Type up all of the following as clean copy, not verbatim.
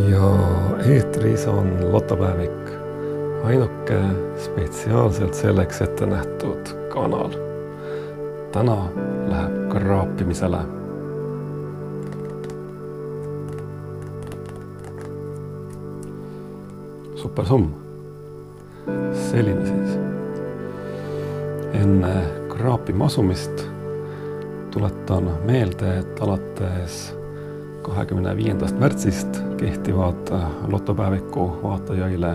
Ja eetris on lotopäevik, ainuke spetsiaalselt selleks ette nähtud kanal. Täna läheb kraapimisele. Super summ. Selline siis. Enne kraapima asumist tuletan meelde, et alates 25. märtsist kehtivad lotopäeviku vaatajaile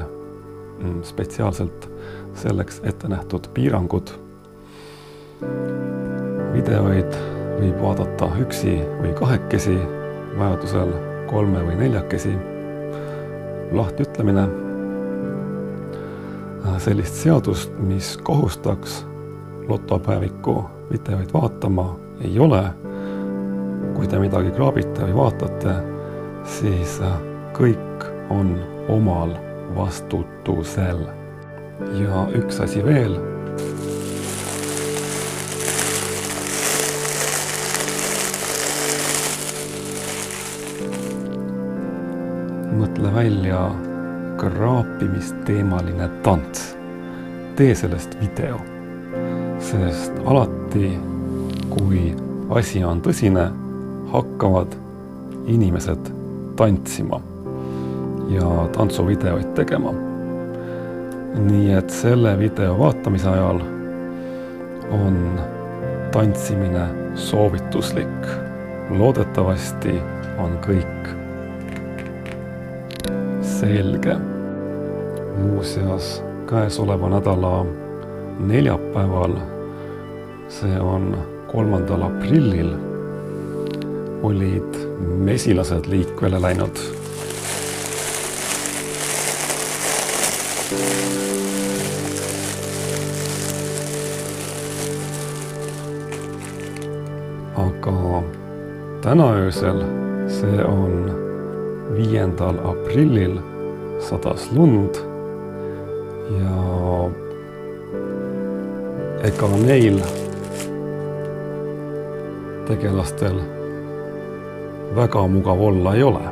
spetsiaalselt selleks ette nähtud piirangud. Videoid võib vaadata üksi või kahekesi, vajadusel 3 või 4. Lahtütlemine. Sellist seadust, mis kohustaks lotopäeviku videoid vaatama, ei ole. Kui te midagi kraabite või vaatate, siis kõik on omal vastutusel. Ja üks asi veel. Mõtle välja kraapimisteemaline tants. Tee sellest video, sest alati, kui asi on tõsine, hakkavad inimesed tantsima ja tantsuvideoid tegema. Nii et selle video vaatamise ajal on tantsimine soovituslik. Loodetavasti on kõik selge. Muuseas, käesoleva nädala neljapäeval, see on 3. aprillil, olid mesilased liikvele läinud. Aga täna öösel, see on 5. aprillil, sadas lund ja ega neil tegelastel väga mugav olla ei ole.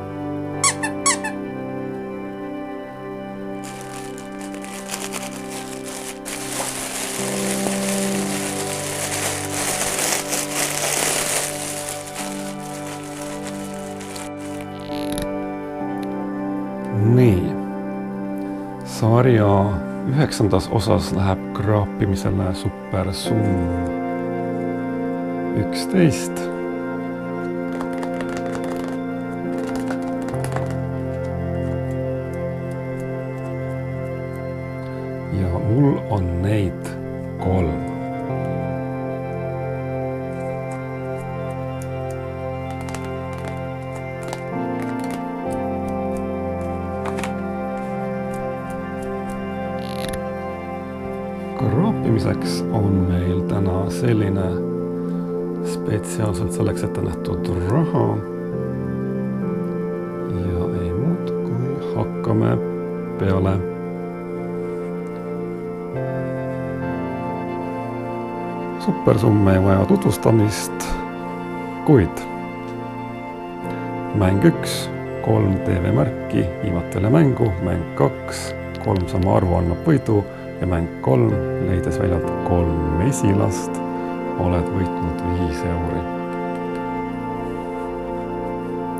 Nii. Sarja 9. osas läheb kraapimisele super summ 11. Ja mul on neid 3. Kraapimiseks on meil täna selline spetsiaalselt selleks ette nähtud raha. Ja ei muud, kui hakkame peale. Supersumm ei vaja tutvustamist, kuid mäng 1, 3 TV-märki viivad teile mängu, mäng 2, 3 sama arvu annab võidu ja mäng 3, leides väljalt 3 mesilast, oled võitnud 5 euri.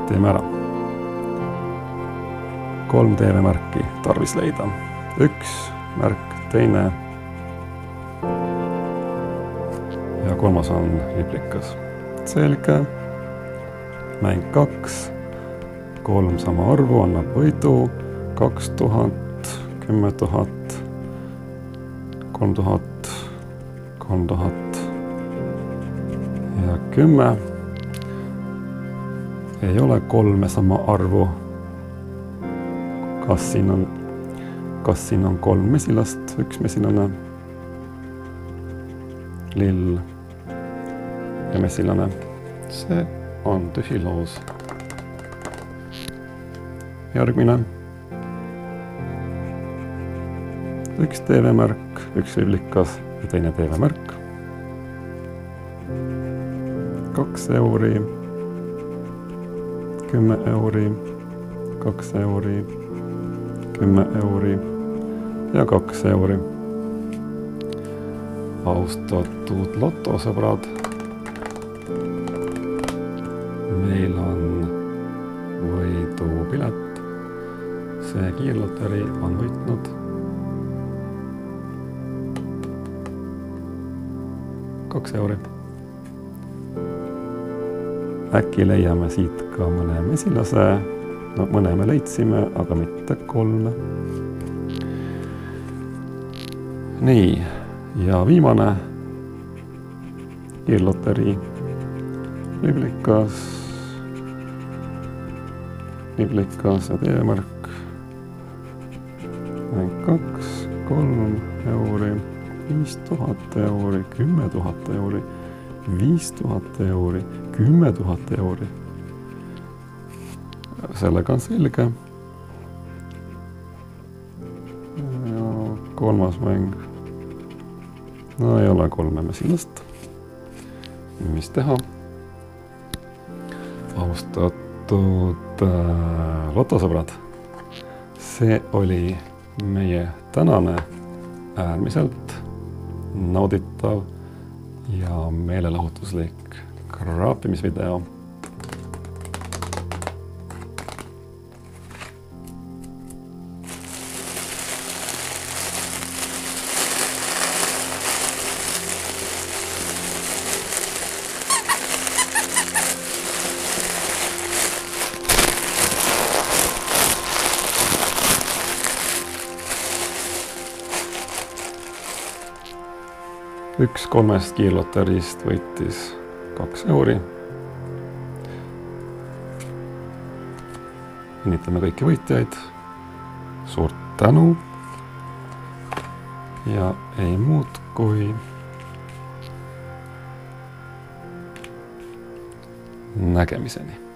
Teeme ära. 3 TV-märki tarvis leida. 1 märk, 2 ja 3 on liplikas. Selge. Mäng 2, 3 sama arvu annab võidu, 2000, 10 000, 3000, 3000 ja 10. Ei ole 3 sama arvu. Kas siin on 3 mesilast, 1 mesilane, lill ja mesilane. See on tühi loos. Järgmine. 1 TV-märk, 1 liblikas ja teine TV-märk. 2 euri, 10 euri, 2 euri, 10 euri ja 2 euri. Austatud lotosõbrad, meil on võidupilet. See kiirloteri on võitnud 2 euri. Äkki leiame siit ka mõne mesilase. No, mõne me leidsime, aga mitte 3. Nii, ja viimane kiirloteri liblikas ja TV-märk. Mäng 2, 3 euri, 5000 euri, 10 000 euri, 5000 euri, 10 000 euri. Sellega on selge. Ja 3. mäng. No ei ole 3 mesilast. Mis teha? Austatud lotosõbrad, see oli meie tänane äärmiselt nauditav ja meelelahutuslik kraapimisvideo. Üks 3 kiirloterist võitis 2 euri. Õnnitleme kõiki võitjaid. Suurt tänu. Ja ei muud kui nägemiseni.